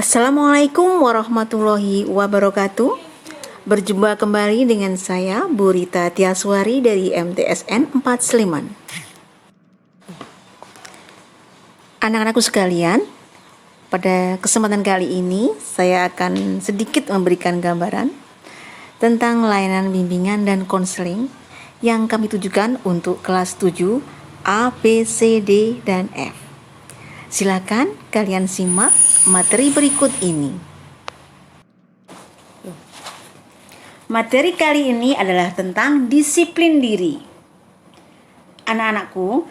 Assalamualaikum warahmatullahi wabarakatuh. Berjumpa kembali dengan saya, Bu Rita Tiaswari dari MTSN 4 Sleman. Anak-anakku sekalian, pada kesempatan kali ini saya akan sedikit memberikan gambaran tentang layanan bimbingan dan konseling yang kami tujukan untuk kelas 7 A, B, C, D, dan F. Silakan kalian simak materi berikut ini. Materi kali ini adalah tentang disiplin diri. Anak-anakku,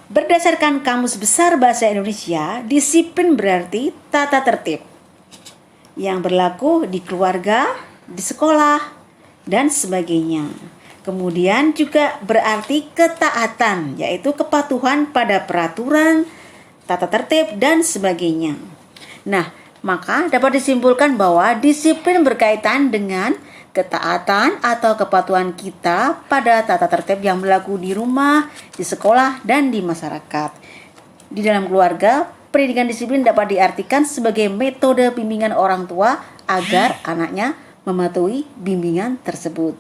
berdasarkan Kamus Besar Bahasa Indonesia, disiplin berarti tata tertib yang berlaku di keluarga, di sekolah, dan sebagainya. Kemudian juga berarti ketaatan, yaitu kepatuhan pada peraturan, tata tertib, dan sebagainya. Nah, maka dapat disimpulkan bahwa disiplin berkaitan dengan ketaatan atau kepatuhan kita pada tata tertib yang berlaku di rumah, di sekolah, dan di masyarakat. Di dalam keluarga, pendidikan disiplin dapat diartikan sebagai metode bimbingan orang tua agar anaknya mematuhi bimbingan tersebut.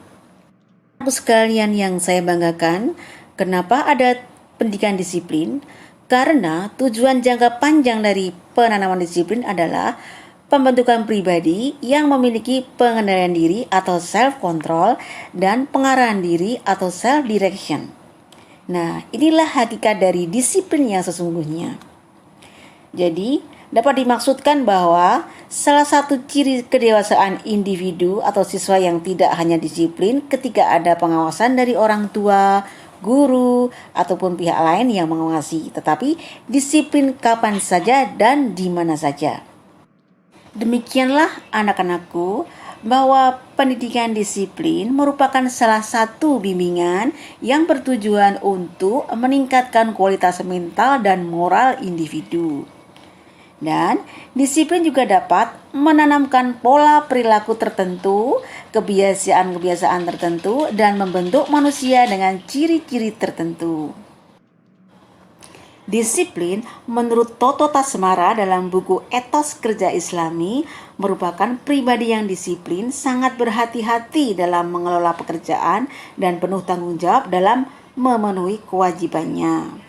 Sekalian yang saya banggakan, kenapa ada pendidikan disiplin? Karena tujuan jangka panjang dari penanaman disiplin adalah pembentukan pribadi yang memiliki pengendalian diri atau self-control dan pengarahan diri atau self-direction. Nah, inilah hakikat dari disiplin yang sesungguhnya. Jadi, dapat dimaksudkan bahwa salah satu ciri kedewasaan individu atau siswa yang tidak hanya disiplin ketika ada pengawasan dari orang tua, guru, ataupun pihak lain yang mengawasi, tetapi disiplin kapan saja dan di mana saja. Demikianlah anak-anakku, bahwa pendidikan disiplin merupakan salah satu bimbingan yang bertujuan untuk meningkatkan kualitas mental dan moral individu. Dan disiplin juga dapat menanamkan pola perilaku tertentu, kebiasaan-kebiasaan tertentu, dan membentuk manusia dengan ciri-ciri tertentu. Disiplin menurut Toto Tasmara dalam buku Etos Kerja Islami merupakan pribadi yang disiplin, sangat berhati-hati dalam mengelola pekerjaan dan penuh tanggung jawab dalam memenuhi kewajibannya.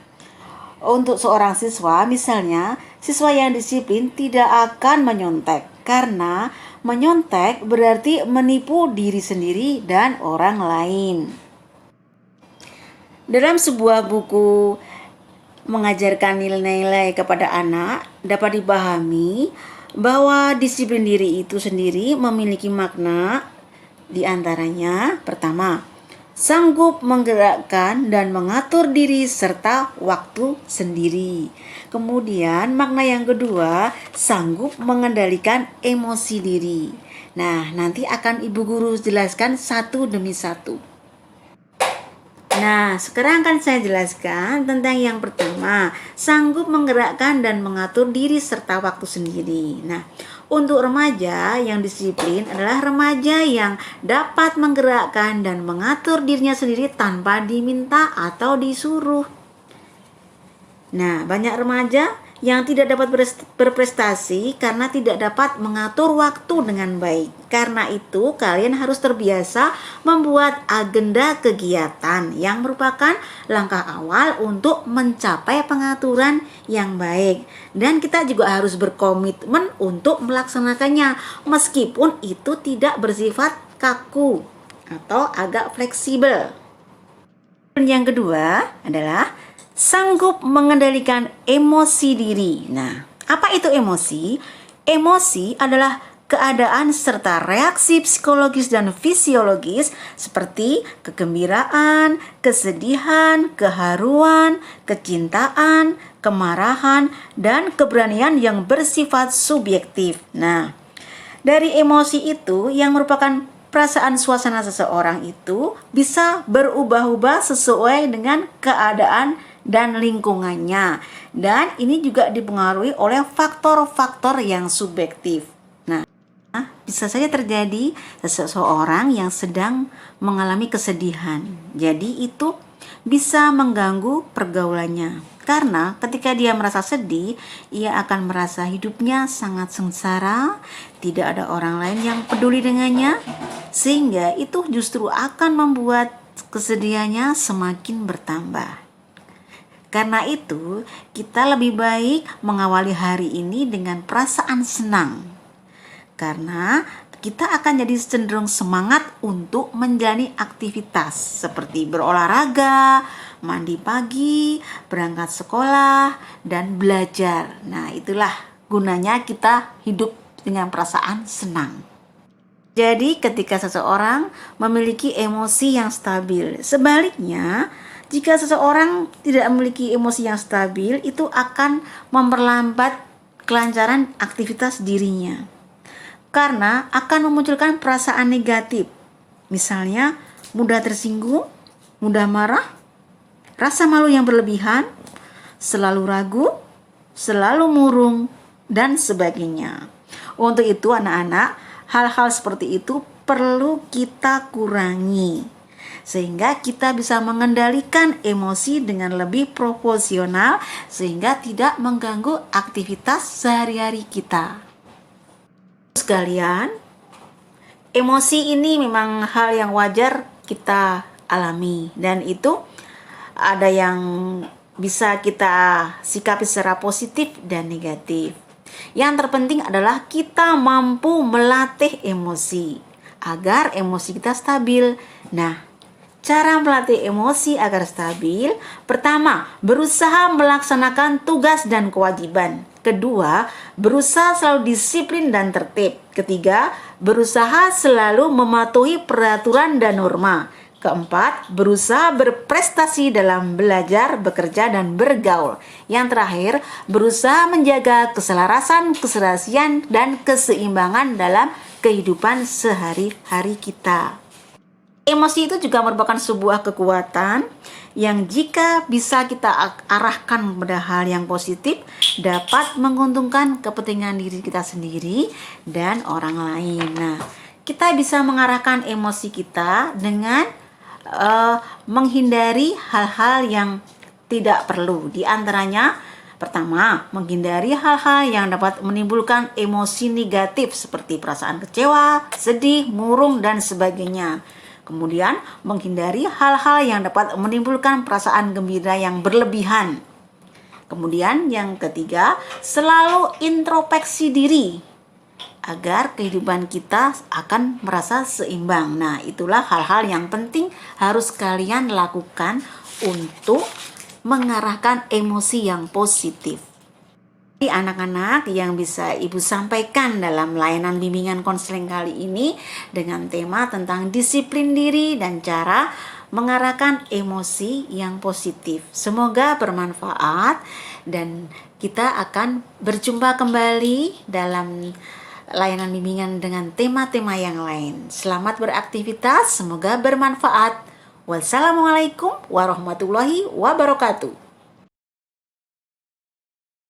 Untuk seorang siswa, misalnya, siswa yang disiplin tidak akan menyontek, karena menyontek berarti menipu diri sendiri dan orang lain. Dalam sebuah buku mengajarkan nilai-nilai kepada anak, dapat dipahami bahwa disiplin diri itu sendiri memiliki makna, di antaranya pertama, sanggup menggerakkan dan mengatur diri serta waktu sendiri. Kemudian makna yang kedua, sanggup mengendalikan emosi diri. Nah, nanti akan Ibu Guru jelaskan satu demi satu. Nah, sekarang akan saya jelaskan tentang yang pertama, sanggup menggerakkan dan mengatur diri serta waktu sendiri. Nah, untuk remaja yang disiplin adalah remaja yang dapat menggerakkan dan mengatur dirinya sendiri tanpa diminta atau disuruh. Nah, banyak remaja yang tidak dapat berprestasi karena tidak dapat mengatur waktu dengan baik. Karena itu, kalian harus terbiasa membuat agenda kegiatan yang merupakan langkah awal untuk mencapai pengaturan yang baik. Dan kita juga harus berkomitmen untuk melaksanakannya, meskipun itu tidak bersifat kaku atau agak fleksibel. Yang kedua adalah sanggup mengendalikan emosi diri. Nah, apa itu emosi? Emosi adalah keadaan serta reaksi psikologis dan fisiologis seperti kegembiraan, kesedihan, keharuan, kecintaan, kemarahan, dan keberanian yang bersifat subjektif. Nah, dari emosi itu yang merupakan perasaan suasana seseorang itu bisa berubah-ubah sesuai dengan keadaan dan lingkungannya. Dan ini juga dipengaruhi oleh faktor-faktor yang subjektif. Nah, bisa saja terjadi seseorang yang sedang mengalami kesedihan. Jadi itu bisa mengganggu pergaulannya. Karena ketika dia merasa sedih, ia akan merasa hidupnya sangat sengsara, tidak ada orang lain yang peduli dengannya, sehingga itu justru akan membuat kesedihannya semakin bertambah. Karena itu, kita lebih baik mengawali hari ini dengan perasaan senang. Karena kita akan jadi cenderung semangat untuk menjalani aktivitas seperti berolahraga, mandi pagi, berangkat sekolah, dan belajar. Nah, itulah gunanya kita hidup dengan perasaan senang. Jadi, ketika seseorang memiliki emosi yang stabil, sebaliknya, jika seseorang tidak memiliki emosi yang stabil, itu akan memperlambat kelancaran aktivitas dirinya. Karena akan memunculkan perasaan negatif. Misalnya, mudah tersinggung, mudah marah, rasa malu yang berlebihan, selalu ragu, selalu murung, dan sebagainya. Untuk itu anak-anak, hal-hal seperti itu perlu kita kurangi, sehingga kita bisa mengendalikan emosi dengan lebih proporsional, sehingga tidak mengganggu aktivitas sehari-hari kita. Sekalian, emosi ini memang hal yang wajar kita alami, dan itu ada yang bisa kita sikapi secara positif dan negatif. Yang terpenting adalah kita mampu melatih emosi agar emosi kita stabil. Nah, cara melatih emosi agar stabil, pertama, berusaha melaksanakan tugas dan kewajiban. Kedua, berusaha selalu disiplin dan tertib. Ketiga, berusaha selalu mematuhi peraturan dan norma. Keempat, berusaha berprestasi dalam belajar, bekerja, dan bergaul. Yang terakhir, berusaha menjaga keselarasan, keserasian, dan keseimbangan dalam kehidupan sehari-hari kita. Emosi itu juga merupakan sebuah kekuatan yang jika bisa kita arahkan pada hal yang positif, dapat menguntungkan kepentingan diri kita sendiri dan orang lain. Nah, kita bisa mengarahkan emosi kita dengan menghindari hal-hal yang tidak perlu. Di antaranya, pertama, menghindari hal-hal yang dapat menimbulkan emosi negatif seperti perasaan kecewa, sedih, murung, dan sebagainya. Kemudian, menghindari hal-hal yang dapat menimbulkan perasaan gembira yang berlebihan. Kemudian, yang ketiga, selalu introspeksi diri agar kehidupan kita akan merasa seimbang. Nah, itulah hal-hal yang penting harus kalian lakukan untuk mengarahkan emosi yang positif. Anak-anak yang bisa Ibu sampaikan dalam layanan bimbingan konseling kali ini dengan tema tentang disiplin diri dan cara mengarahkan emosi yang positif. Semoga bermanfaat dan kita akan berjumpa kembali dalam layanan bimbingan dengan tema-tema yang lain. Selamat beraktivitas, semoga bermanfaat. Wassalamualaikum warahmatullahi wabarakatuh.